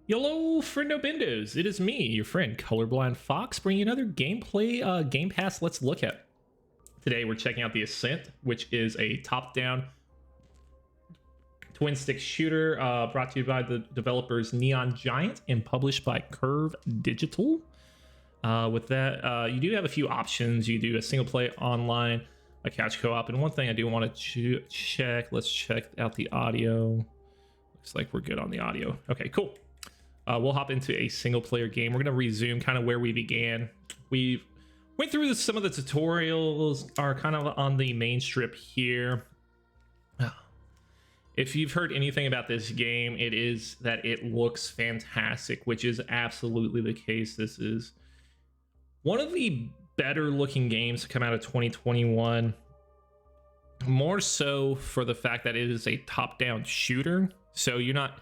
Hello, friendo bendos. It is me, your friend Colorblind Fox, bringing you another gameplay Game Pass Let's Look At. Today we're checking out the Ascent, which is a top-down twin-stick shooter brought to you by the developers Neon Giant and published by Curve Digital. With that, you do have a few options. You do a single-play online, a couch co-op, and one thing I do want to check. Let's check out the audio. Looks like we're good on the audio. Okay, cool. We'll hop into a single player game. We're going to resume kind of where we began. We went through some of the tutorials are kind of on the main strip here. If you've heard anything about this game, it is that it looks fantastic, which is absolutely the case. This is one of the better looking games to come out of 2021. More so for the fact that it is a top-down shooter. So you're not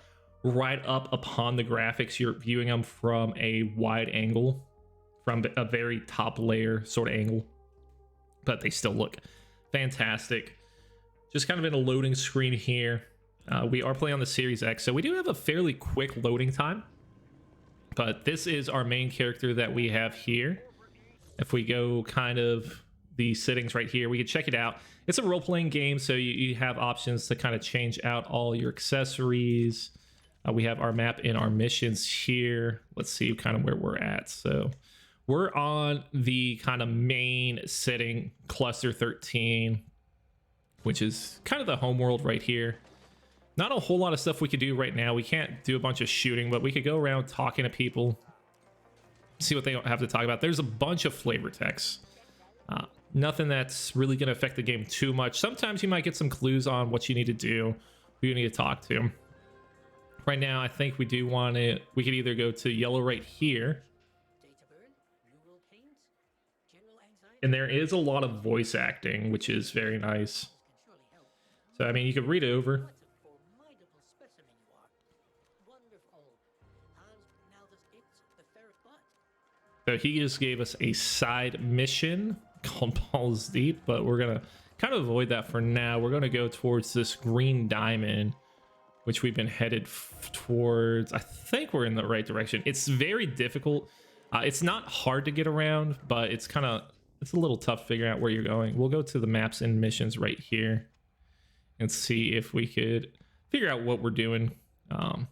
right up upon the graphics, you're viewing them from a wide angle, from a very top layer sort of angle, but they still look fantastic. Just kind of in a loading screen here. We are playing on the Series X, so we do have a fairly quick loading time, but this is our main character that we have here. If we go kind of the settings right here, we can check it out. It's a role-playing game, so you have options to kind of change out all your accessories. We have our map and our missions here. Let's see kind of where we're at. So we're on the kind of main setting, cluster 13, which is kind of the home world right here. Not a whole lot of stuff we could do right now. We can't do a bunch of shooting, but we could go around talking to people, see what they have to talk about. There's a bunch of flavor text. Nothing that's really going to affect the game too much. Sometimes you might get some clues on what you need to do, who you need to talk to. Right now, I think we do want it. We could either go to yellow right here. And there is a lot of voice acting, which is very nice. So, I mean, you could read it over. So he just gave us a side mission called Balls Deep, but we're going to kind of avoid that for now. We're going to go towards this green diamond, which we've been headed towards. I think we're in the right direction. It's very difficult. It's not hard to get around, but it's a little tough figuring out where you're going. We'll go to the maps and missions right here and see if we could figure out what we're doing. Because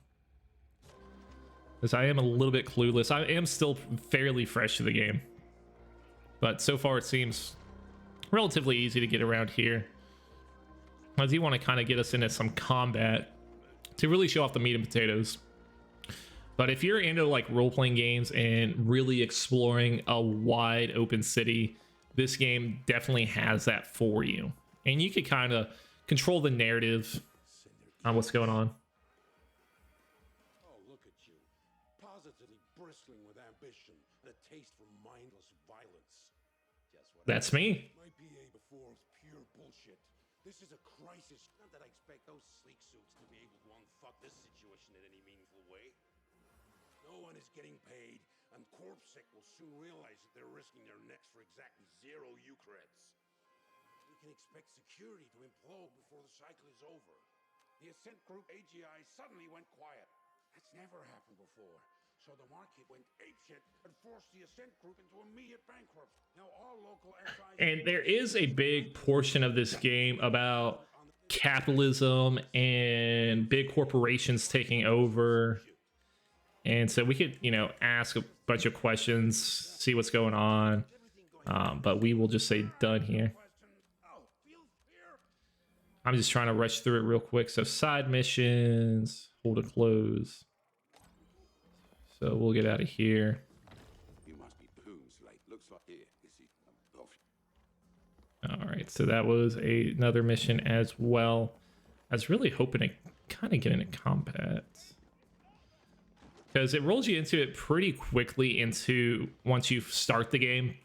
I am a little bit clueless. I am still fairly fresh to the game, but so far it seems relatively easy to get around here. I do want to kind of get us into some combat to really show off the meat and potatoes. But if you're into like role-playing games and really exploring a wide open city, this game definitely has that for you. And you could kind of control the narrative on what's going on. Oh, look at you. Positively bristling with ambition and a taste for mindless violence. Just what That's me. my PA before was pure bullshit. This is a crisis. Not that I expect those sleek suits to be able to unfuck this situation in any meaningful way. No one is getting paid, and Corpsec will soon realize that they're risking their necks for exactly 0 Eucreds. We can expect security to implode before the cycle is over. The Ascent Group AGI suddenly went quiet. That's never happened before. So the market went apeshit and forced the Ascent Group into immediate bankruptcy. Now all local SIs... And there is a big portion of this game about capitalism and big corporations taking over. And so we could, ask a bunch of questions, see what's going on. But we will just say done here. I'm just trying to rush through it real quick. So side missions, hold to close. So we'll get out of here. You must be booms, like looks like here. Is it? All right, so that was another mission as well. I was really hoping to kind of get into combat, because it rolls you into it pretty quickly once you start the game.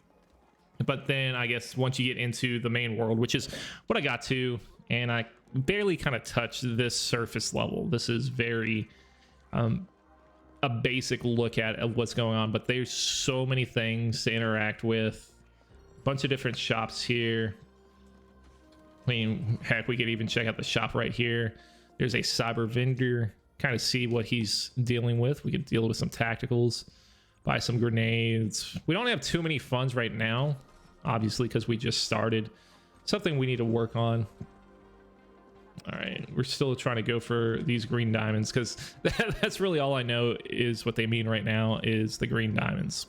But then I guess once you get into the main world, which is what I got to, and I barely kind of touched this surface level. This is very a basic look at what's going on, but there's so many things to interact with. A bunch of different shops here. I mean, heck, we could even check out the shop right here. There's a cyber vendor. kind of see what he's dealing with. We could deal with some tacticals, buy some grenades. We don't have too many funds right now, obviously, because we just started. Something we need to work on. All right, we're still trying to go for these green diamonds because that's really all I know is what they mean right now is the green diamonds.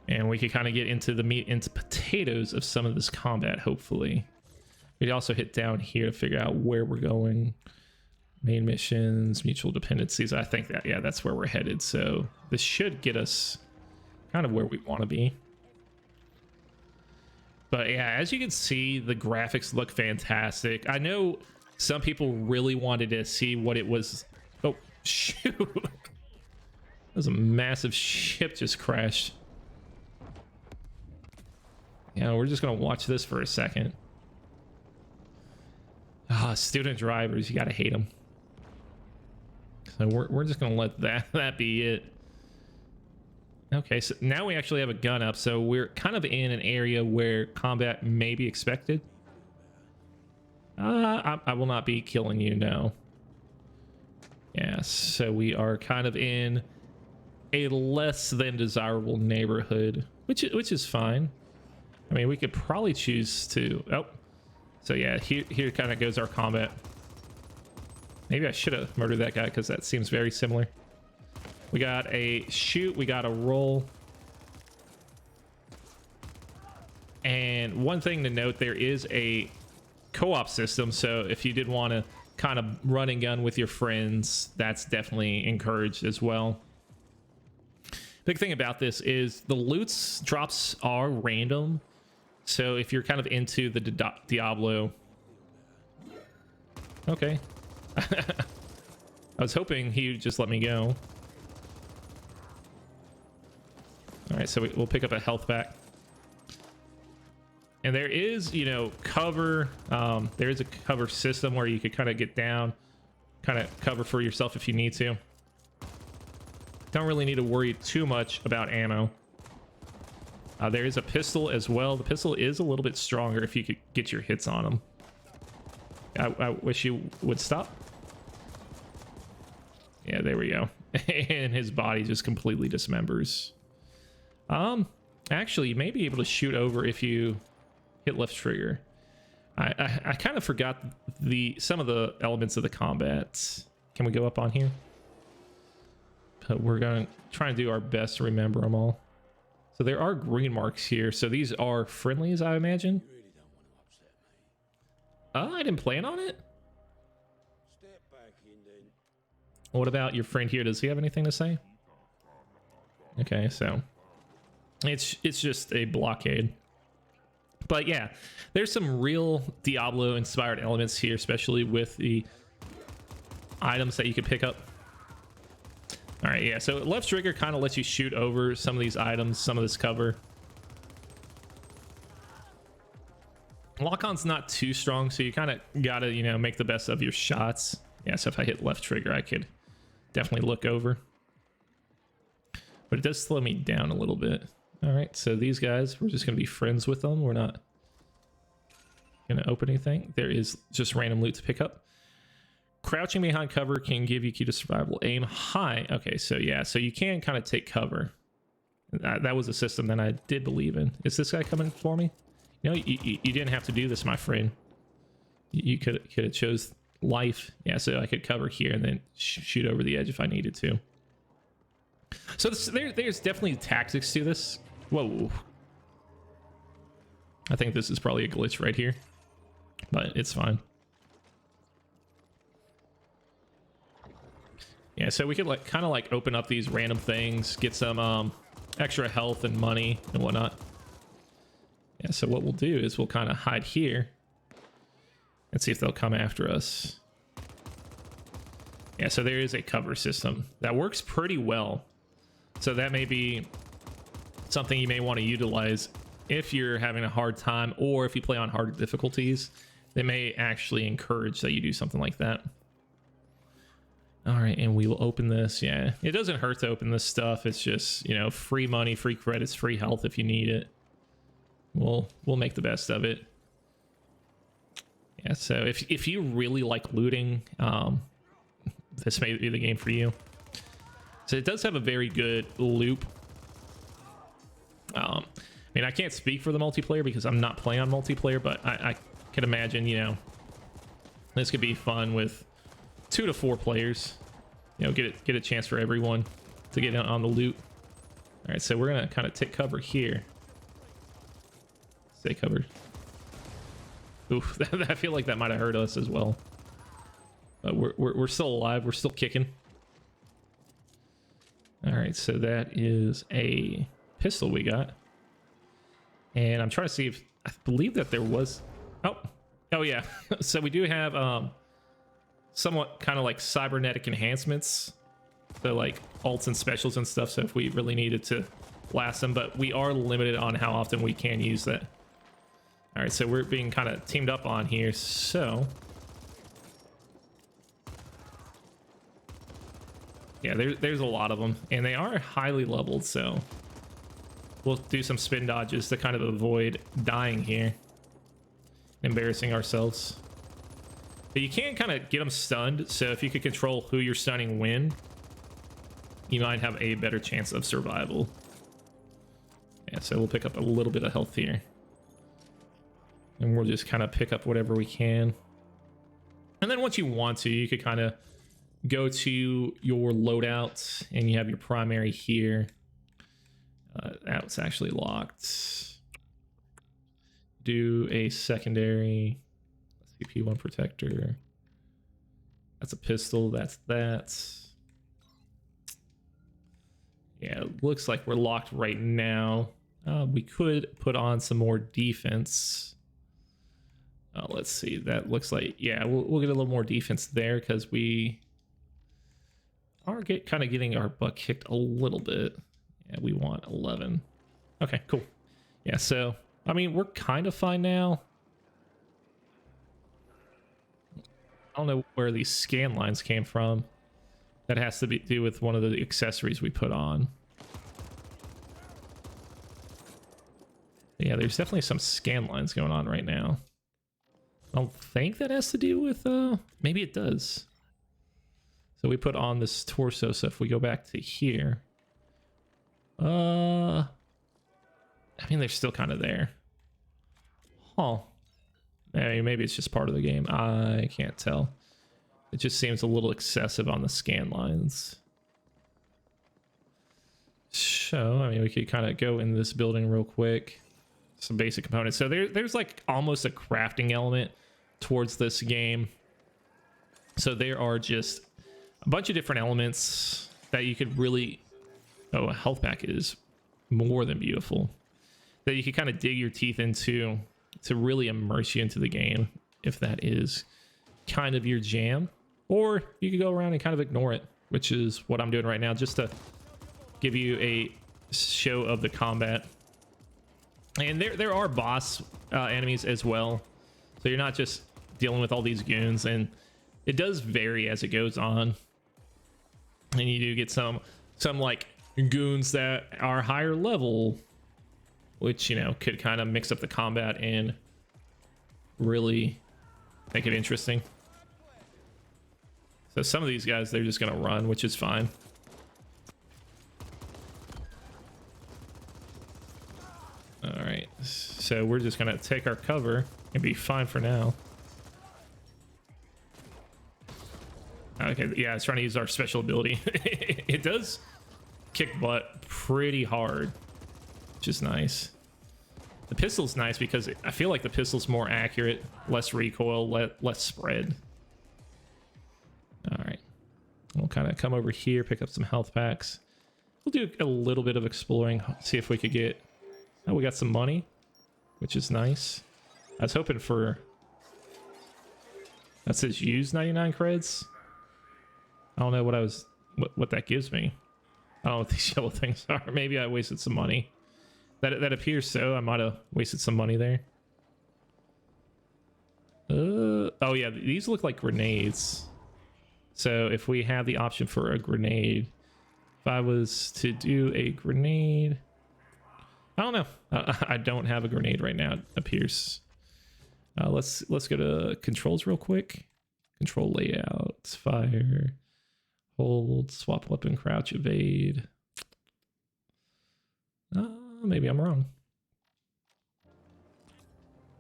And we can kind of get into the meat, into potatoes of some of this combat, hopefully. We'd also hit down here to figure out where we're going. Main missions, mutual dependencies. I think that, yeah, that's where we're headed. So this should get us kind of where we want to be. But yeah, as you can see, the graphics look fantastic. I know some people really wanted to see what it was. Oh, shoot. That was a massive ship just crashed. Yeah, we're just going to watch this for a second. Ah, student drivers, you got to hate them. So we're just going to let that be it. Okay, so now we actually have a gun up, so we're kind of in an area where combat may be expected. I will not be killing you, no. Yeah, so we are kind of in a less than desirable neighborhood, which is fine. I mean, we could probably choose to... Oh, so yeah, here kind of goes our combat. Maybe I should have murdered that guy because that seems very similar. We got a shoot, we got a roll. And one thing to note, there is a co-op system, so if you did want to kind of run and gun with your friends, that's definitely encouraged as well. Big thing about this is the loot drops are random, so if you're kind of into the Diablo... Okay. I was hoping he would just let me go. All right, so we'll pick up a health pack. And there is, you know, cover. There is a cover system where you could kind of get down, kind of cover for yourself if you need to. Don't really need to worry too much about ammo. There is a pistol as well. The pistol is a little bit stronger if you could get your hits on them. I wish you would stop. Yeah, there we go. And his body just completely dismembers. Actually, you may be able to shoot over if you hit left trigger. I kind of forgot some of the elements of the combat. Can we go up on here? But we're going to try and do our best to remember them all. So there are green marks here. So these are friendlies, I imagine. You really don't want to upset me. I didn't plan on it. Step back in then. What about your friend here? Does he have anything to say? Okay, so it's just a blockade. But yeah, there's some real Diablo inspired elements here, especially with the items that you can pick up. All right, yeah, so left trigger kind of lets you shoot over some of these items, some of this cover. Lock-on's not too strong, so you kind of gotta, you know, make the best of your shots. Yeah, so if I hit left trigger, I could definitely look over. But it does slow me down a little bit. All right, so these guys, we're just gonna be friends with them. We're not gonna open anything. There is just random loot to pick up. Crouching behind cover can give you key to survival. Aim high. Okay, so yeah, so you can kind of take cover. That was a system that I did believe in. Is this guy coming for me? You know, you didn't have to do this, my friend. You could have chose life. Yeah, so I could cover here and then shoot over the edge if I needed to. So there's definitely tactics to this. Whoa. I think this is probably a glitch right here, but it's fine. Yeah, so we could like kind of like open up these random things, get some extra health and money and whatnot. Yeah, so what we'll do is we'll kind of hide here and see if they'll come after us. Yeah, so there is a cover system that works pretty well. So that may be something you may want to utilize if you're having a hard time, or if you play on harder difficulties. They may actually encourage that you do something like that. All right, and we will open this. Yeah, it doesn't hurt to open this stuff. It's just, you know, free money, free credits, free health if you need it. We'll make the best of it. Yeah, so if you really like looting, this may be the game for you. So it does have a very good loop. I mean, I can't speak for the multiplayer because I'm not playing on multiplayer, but I can imagine, you know, this could be fun with 2 to 4 players. You know, get a chance for everyone to get on the loot. All right, so we're gonna kind of take cover here. Stay covered. Oof, I feel like that might have hurt us as well. But we're still alive. We're still kicking. All right, so that is a pistol we got. And I'm trying to see if I believe that there was. Oh yeah. So we do have somewhat kind of like cybernetic enhancements. So like ults and specials and stuff. So if we really needed to blast them, but we are limited on how often we can use that. All right, so we're being kind of teamed up on here. So yeah, there's a lot of them, and they are highly leveled. So we'll do some spin dodges to kind of avoid dying here, embarrassing ourselves. But you can kind of get them stunned. So if you could control who you're stunning when, you might have a better chance of survival. Yeah, so we'll pick up a little bit of health here. And we'll just kind of pick up whatever we can. And then once you want to, you could kind of go to your loadout and you have your primary here. That's actually locked. Do a secondary CP1 protector. That's a pistol. That's that. Yeah, it looks like we're locked right now. We could put on some more defense. Let's see. That looks like, yeah, we'll get a little more defense there because we are kind of getting our butt kicked a little bit. Yeah, we want 11. Okay, cool. Yeah, so, I mean, we're kind of fine now. I don't know where these scan lines came from. That has to do with one of the accessories we put on. Yeah, there's definitely some scan lines going on right now. I don't think that has to do with, maybe it does. So we put on this torso, so if we go back to here, I mean, they're still kind of there. Huh. Maybe it's just part of the game. I can't tell. It just seems a little excessive on the scan lines. So, I mean, we could kind of go in this building real quick. Some basic components. So there's like almost a crafting element towards this game. So there are just a bunch of different elements that you could really... Oh, a health pack is more than beautiful. That you could kind of dig your teeth into to really immerse you into the game, if that is kind of your jam. Or you could go around and kind of ignore it, which is what I'm doing right now, just to give you a show of the combat. And there are boss enemies as well, so you're not just dealing with all these goons, and it does vary as it goes on. And you do get some like goons that are higher level, which, you know, could kind of mix up the combat and really make it interesting. So some of these guys, they're just gonna run, which is fine. All right, so we're just gonna take our cover and be fine for now. Okay, yeah, it's trying to use our special ability. It does kick butt pretty hard, which is nice. The pistol's nice because I feel like the pistol's more accurate, less recoil, less spread. All right, we'll kind of come over here, pick up some health packs. We'll do a little bit of exploring, see if we could get... Oh, we got some money, which is nice. I was hoping for... That says use 99 creds. I don't know what that gives me. I don't know what these yellow things are. Maybe I wasted some money. That appears so. I might have wasted some money there. Oh yeah, these look like grenades. So if we have the option for a grenade, if I was to do a grenade, I don't know. I don't have a grenade right now, it appears. Let's go to controls real quick. Control layouts, fire, hold, swap weapon, crouch, evade. Maybe I'm wrong.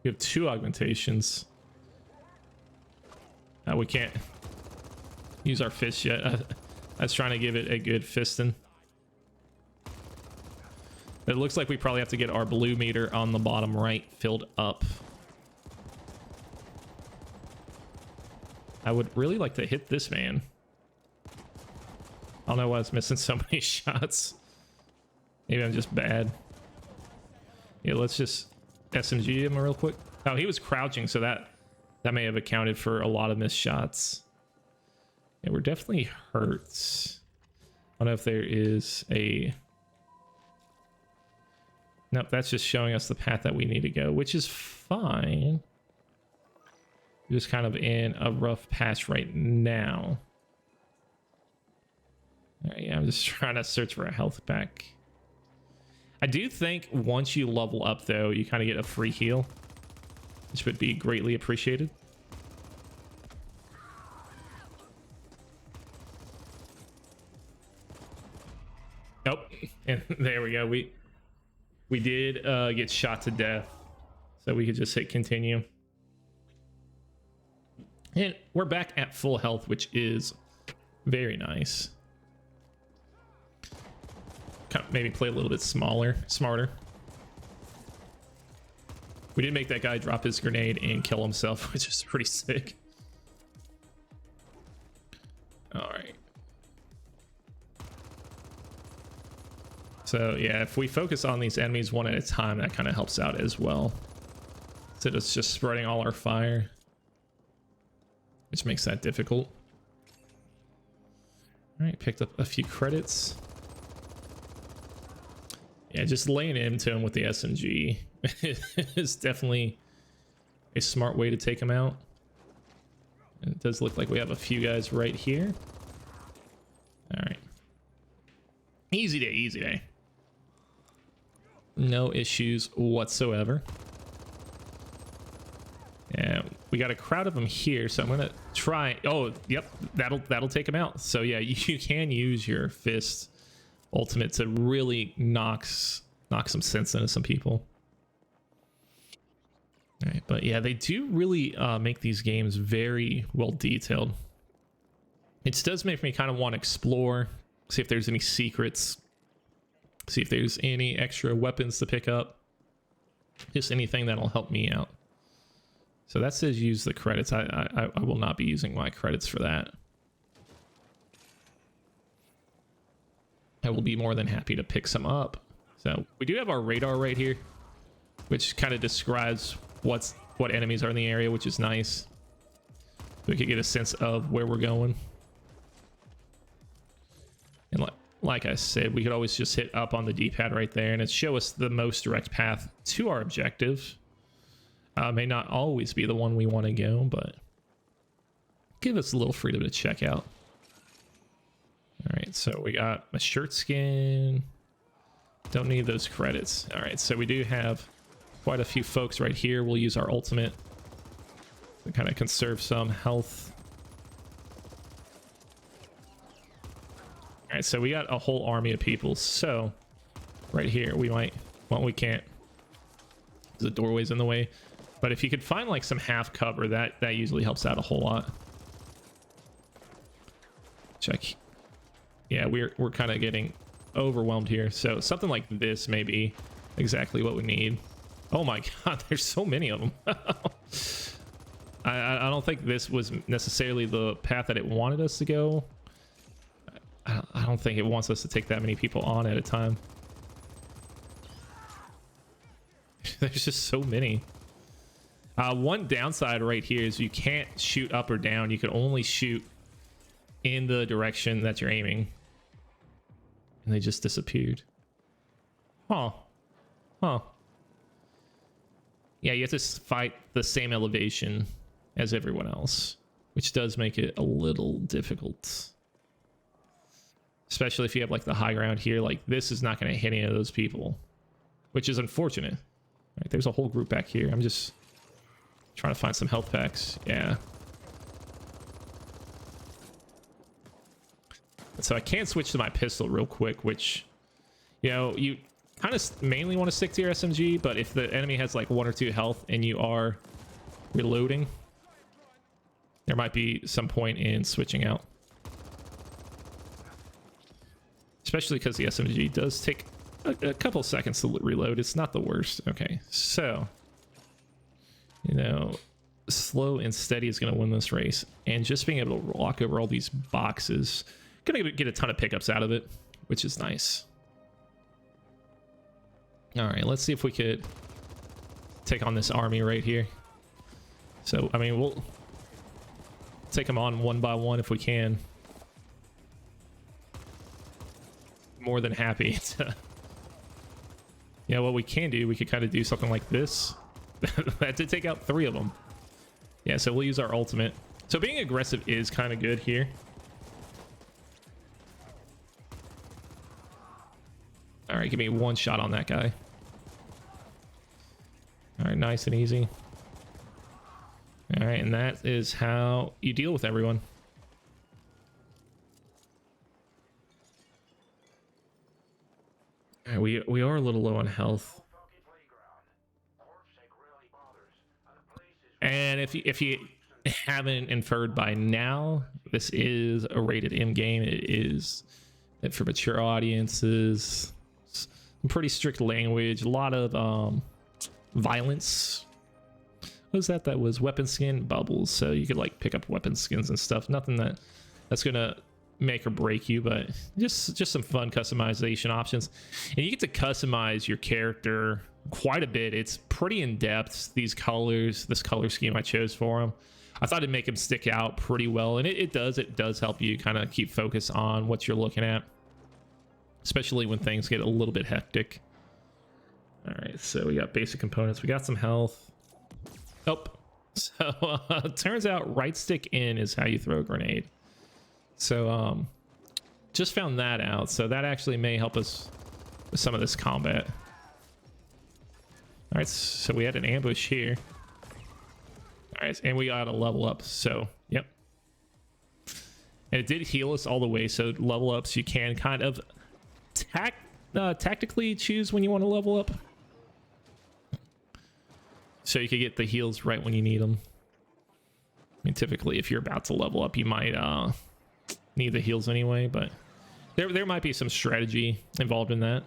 We have 2 augmentations. We can't use our fist yet. I was trying to give it a good fisting. It looks like we probably have to get our blue meter on the bottom right filled up. I would really like to hit this man. I don't know why I was missing so many shots. Maybe I'm just bad. Yeah, let's just SMG him real quick. Oh, he was crouching, so that may have accounted for a lot of missed shots. Yeah, we're definitely hurt. I don't know if there is a... Nope, that's just showing us the path that we need to go, which is fine. We're just kind of in a rough patch right now. Yeah, I'm just trying to search for a health pack. I do think once you level up, though, you kind of get a free heal, which would be greatly appreciated. Nope. And there we go. We did get shot to death, so we could just hit continue. And we're back at full health, which is very nice. Kind of maybe play a little bit smarter. We did make that guy drop his grenade and kill himself, which is pretty sick. All right. So yeah, if we focus on these enemies one at a time, that kind of helps out as well. So it's just spreading all our fire, which makes that difficult. All right, picked up a few credits. Yeah, just laying into him with the SMG is definitely a smart way to take him out. And it does look like we have a few guys right here. All right. Easy day, easy day. No issues whatsoever. Yeah, we got a crowd of them here, so I'm gonna try. Oh, yep, that'll take them out. So yeah, you can use your fist ultimate to really knock some sense into some people. All right, but yeah, they do really make these games very well detailed. It does make me kind of want to explore, see if there's any secrets, see if there's any extra weapons to pick up, just anything that'll help me out. So that says use the credits. I will not be using my credits for that. I will be more than happy to pick some up. So we do have our radar right here, which kind of describes what enemies are in the area, which is nice. We could get a sense of where we're going. And like I said, we could always just hit up on the D-pad right there and it show us the most direct path to our objective. May not always be the one we want to go, but give us a little freedom to check out. All right, so we got a shirt skin. Don't need those credits. All right, so we do have quite a few folks right here. We'll use our ultimate to kind of conserve some health. All right, so we got a whole army of people. So right here, we might, well, we can't. The doorway's in the way. But if you could find like some half cover, that usually helps out a whole lot. Check. Yeah, we're kind of getting overwhelmed here. So something like this may be exactly what we need. Oh my god, there's so many of them. I don't think this was necessarily the path that it wanted us to go. I don't think it wants us to take that many people on at a time. There's just so many. One downside right here is you can't shoot up or down. You can only shoot in the direction that you're aiming. And they just disappeared. Huh. Huh. Yeah, you have to fight the same elevation as everyone else, which does make it a little difficult. Especially if you have like the high ground here, like this is not going to hit any of those people, which is unfortunate. Right, there's a whole group back here. I'm just Trying to find some health packs. Yeah. So I can switch to my pistol real quick, which, you know, you kind of mainly want to stick to your SMG, but if the enemy has like 1 or 2 health and you are reloading, there might be some point in switching out. Especially because the SMG does take a couple seconds to reload. It's not the worst. Okay, so, you know, slow and steady is going to win this race. And just being able to walk over all these boxes, going to get a ton of pickups out of it, which is nice. All right, let's see if we could take on this army right here. So, I mean, we'll take them on one by one if we can. More than happy to... You know, what we can do, we could kind of do something like this. That did take out 3 of them. Yeah, so we'll use our ultimate. So being aggressive is kind of good here. All right, give me 1 shot on that guy. All right, nice and easy. All right, and that is how you deal with everyone. All right, we are a little low on health. And if you haven't inferred by now, this is a rated M game. It is for mature audiences. Some pretty strict language, a lot of violence. What was that? That was weapon skin bubbles, so you could like pick up weapon skins and stuff. Nothing that's gonna make or break you, but just some fun customization options. And you get to customize your character quite a bit. It's pretty in depth. These colors, this color scheme I chose for him, I thought it'd make him stick out pretty well, and it does help you kind of keep focus on what you're looking at, especially when things get a little bit hectic. All right, so we got basic components, we got some health. Oh, so turns out right stick in is how you throw a grenade. So just found that out, so that actually may help us with some of this combat. All right, so we had an ambush here. All right, and we got a level up, so yep. And it did heal us all the way, so level ups, you can kind of tactically choose when you want to level up. So you could get the heals right when you need them. I mean, typically, if you're about to level up, you might need the heals anyway, but there might be some strategy involved in that.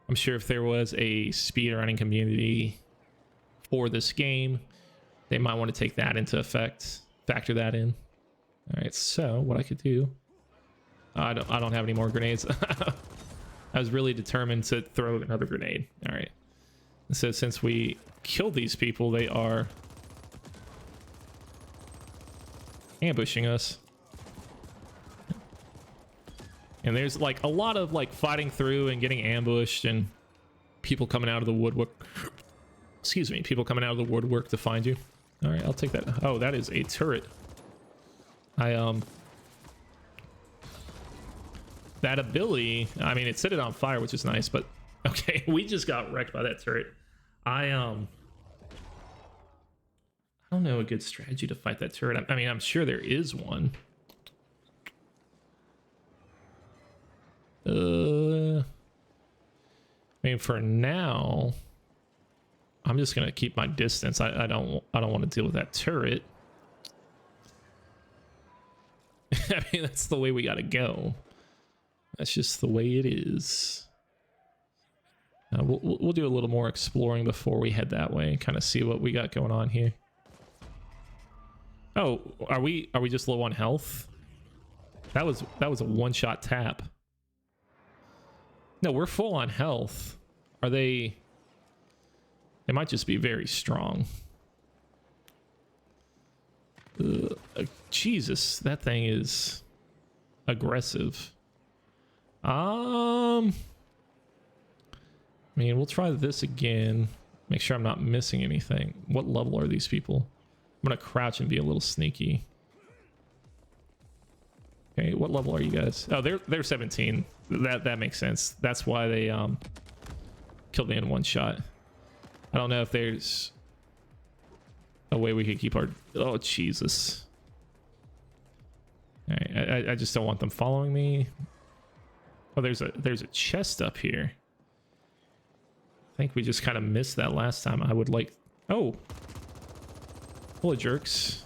I'm sure if there was a speedrunning community for this game, they might want to take that into effect, factor that in. All right, so what I could do, I don't have any more grenades. I was really determined to throw another grenade. All right, so since we killed these people, they are ambushing us. And there's like a lot of like fighting through and getting ambushed and people coming out of the woodwork. Excuse me, people coming out of the woodwork to find you. All right, I'll take that. Oh, that is a turret. That ability, I mean, it set it on fire, which is nice, but okay, we just got wrecked by that turret. I don't know a good strategy to fight that turret. I mean, I'm sure there is one. I mean, for now, I'm just gonna keep my distance. I don't want to deal with that turret. I mean, that's the way we gotta go. That's just the way it is. We'll do a little more exploring before we head that way and kind of see what we got going on here. Oh, are we just low on health? That was a one-shot tap. No, we're full on health. Are they? They might just be very strong. Jesus, that thing is aggressive. I mean, we'll try this again. Make sure I'm not missing anything. What level are these people? I'm gonna crouch and be a little sneaky. Okay, what level are you guys? Oh, they're 17. That makes sense. That's why they killed me in one shot. I don't know if there's a way we could keep our... Oh, Jesus. All right, I just don't want them following me. Oh, there's a chest up here. I think we just kind of missed that last time. I would like... Oh. Full of jerks.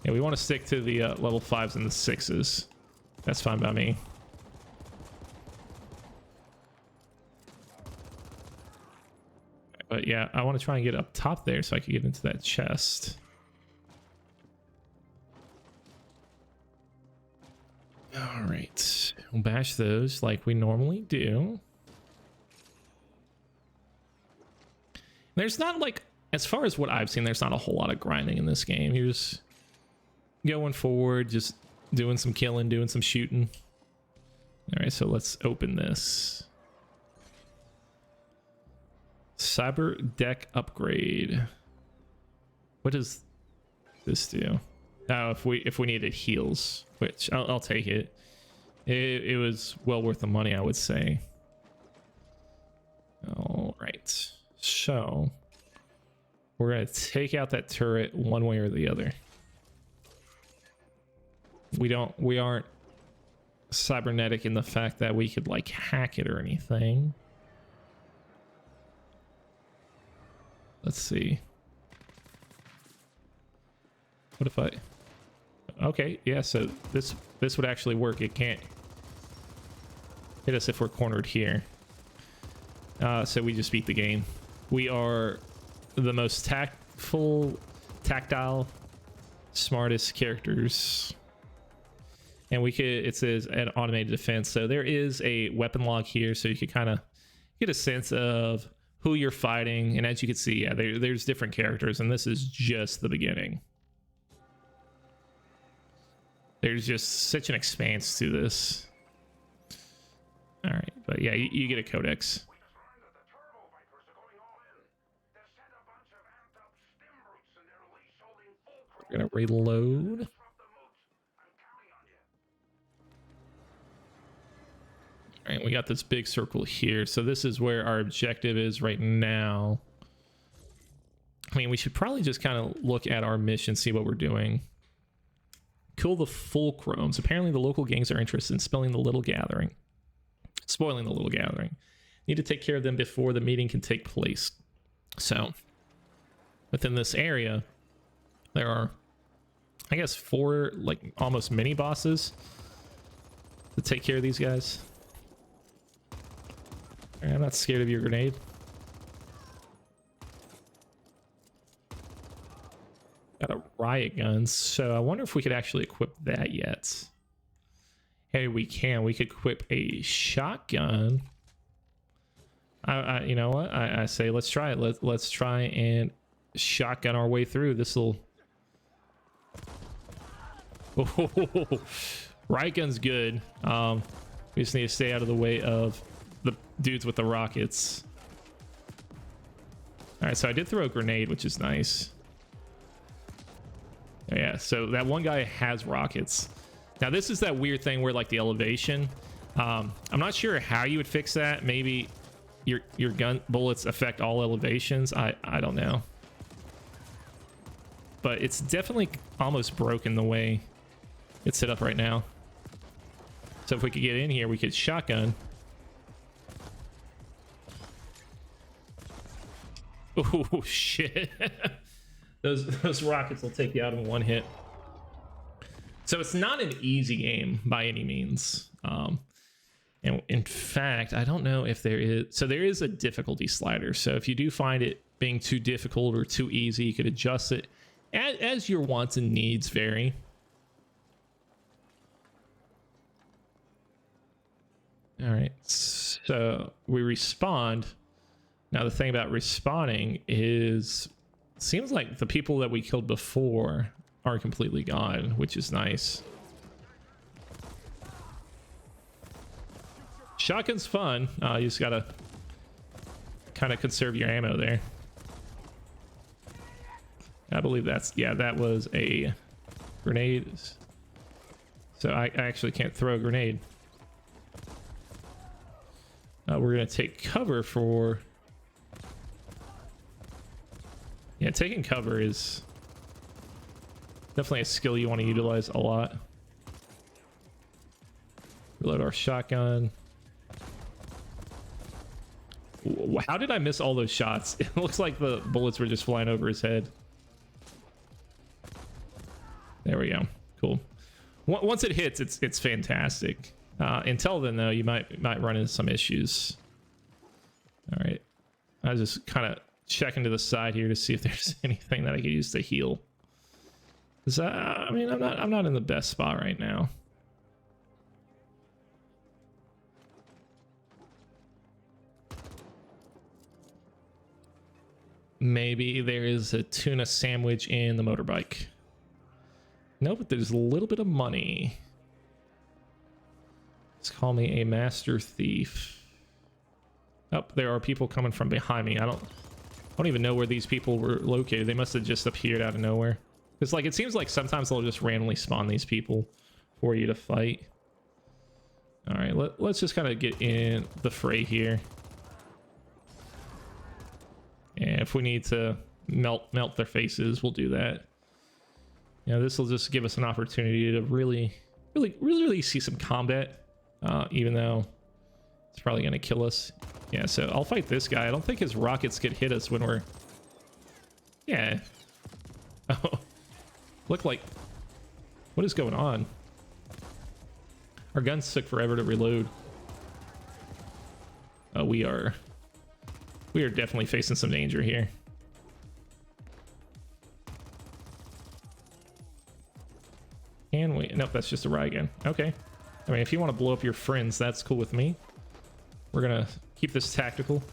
Yeah, we want to stick to the level 5s and the 6s. That's fine by me. But yeah, I want to try and get up top there so I can get into that chest. All right, we'll bash those like we normally do. There's not like, as far as what I've seen, there's not a whole lot of grinding in this game. You're just going forward, just doing some killing, doing some shooting. All right, so let's open this. Cyber deck upgrade. What does this do? Oh, if we needed heals, which I'll take it. It was well worth the money, I would say. All right, so we're gonna take out that turret one way or the other. We aren't cybernetic in the fact that we could like hack it or anything. Let's see. What if I... Okay, yeah, so this would actually work. It can't hit us if we're cornered here. So we just beat the game. We are the most tactile, smartest characters. And we could... It says an automated defense. So there is a weapon log here, so you could kind of get a sense of who you're fighting. And as you can see, yeah, there's different characters, and this is just the beginning. There's just such an expanse to this. All right, but yeah, you get a codex. We're gonna reload. All right, we got this big circle here. So this is where our objective is right now. I mean, we should probably just kind of look at our mission, see what we're doing. Kill the fulcrums. Apparently the local gangs are interested in spoiling the little gathering. Need to take care of them before the meeting can take place. So within this area, there are, I guess, 4 like almost mini bosses to take care of these guys. All right, I'm not scared of your grenade. Got a riot gun, so I wonder if we could actually equip that yet. Hey, we can. We could equip a shotgun. You know what? I say let's try it. Let's try and shotgun our way through. This'll... Oh, riot gun's good. We just need to stay out of the way of the dudes with the rockets. All right, so I did throw a grenade, which is nice. Yeah, so that one guy has rockets. Now this is that weird thing where like the elevation, I'm not sure how you would fix that. Maybe your gun bullets affect all elevations. I don't know, but it's definitely almost broken the way it's set up right now. So if we could get in here, we could shotgun. Oh shit. Those rockets will take you out in one hit. So it's not an easy game by any means. And in fact, I don't know if there is... So there is a difficulty slider. So if you do find it being too difficult or too easy, you could adjust it as your wants and needs vary. All right, so we respawned. Now the thing about respawning is... Seems like the people that we killed before are completely gone, which is nice. Shotgun's fun. You just gotta kind of conserve your ammo there. I believe that's... Yeah, that was a grenade. So I actually can't throw a grenade. We're gonna take cover for... taking cover is definitely a skill you want to utilize a lot. Reload our shotgun. How did I miss all those shots? It looks like the bullets were just flying over his head. There we go. Cool. Once it hits, it's fantastic. Until then, though, you might run into some issues. All right. I was just kind of checking to the side here to see if there's anything that I could use to heal. 'Cause, I mean, I'm not in the best spot right now. Maybe there is a tuna sandwich in the motorbike. No, but there's a little bit of money. Let's call me a master thief. Oh, there are people coming from behind me. I don't even know where these people were located. They must have just appeared out of nowhere. It's like, it seems like sometimes they'll just randomly spawn these people for you to fight. All right, let's just kind of get in the fray here. And if we need to melt their faces, we'll do that. You know, this will just give us an opportunity to really see some combat, even though it's probably going to kill us. Yeah, so I'll fight this guy. I don't think his rockets could hit us when we're... Yeah. Oh, look like... What is going on? Our guns took forever to reload. We are definitely facing some danger here. Can we? Nope, that's just a riot gun. Okay. I mean, if you want to blow up your friends, that's cool with me. We're gonna keep this tactical.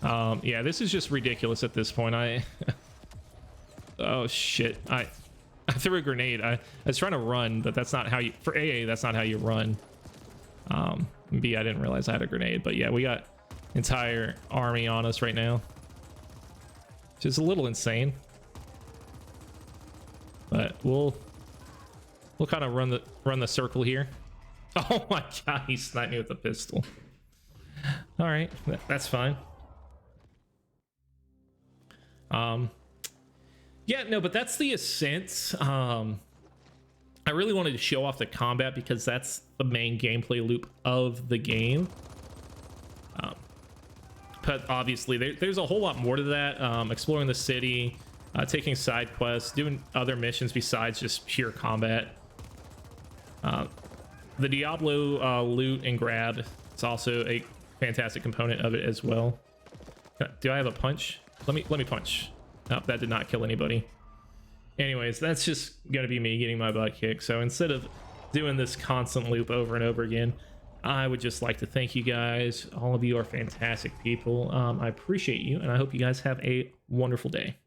Yeah, this is just ridiculous at this point. Oh shit! I threw a grenade. I was trying to run, but that's not how you... For AA, that's not how you run. B, I didn't realize I had a grenade, but yeah, we got entire army on us right now, which is a little insane. But we'll kind of run the circle here. Oh my god, he sniped me with a pistol. All right, that's fine. Yeah, no, but that's the Ascent. I really wanted to show off the combat because that's the main gameplay loop of the game. But obviously there's a whole lot more to that. Exploring the city, taking side quests, doing other missions besides just pure combat. The Diablo loot and grab, it's also a fantastic component of it as well. Do I have a punch? Let me punch. Nope, that did not kill anybody. Anyways, that's just gonna be me getting my butt kicked. So instead of doing this constant loop over and over again, I would just like to thank you guys. All of you are fantastic people. I appreciate you, and I hope you guys have a wonderful day.